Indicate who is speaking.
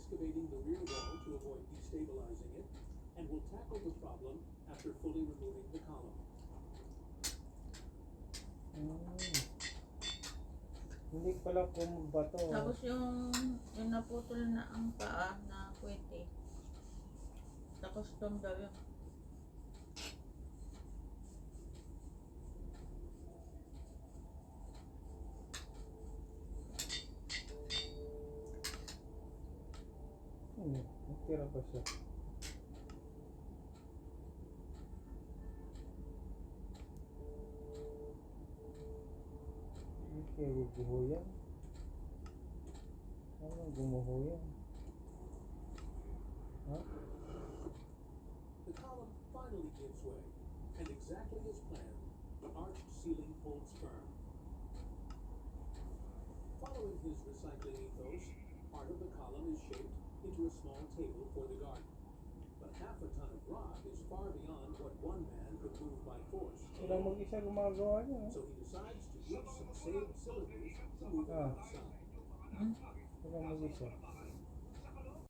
Speaker 1: excavating the rear wall to avoid destabilizing it, and will tackle the problem after fully removing the column.
Speaker 2: Hindi pala kumbato.
Speaker 3: Tapos yung naputol na ang paa na kwete. Sa custom daw yun.
Speaker 2: Natira pa siya. Kaya guguho yan. Ano gumuho yan? Ha?
Speaker 1: The column finally gives way, and exactly as planned, the arched ceiling holds firm. Following his recycling ethos, part of the column is shaped into a small table for the garden. But half a ton of rock is far beyond what one man could move by force.
Speaker 2: Sila mag-isa gumagawa niya.
Speaker 1: So he decides to use some saved cylinders to move it outside.
Speaker 2: Sila mag-isa.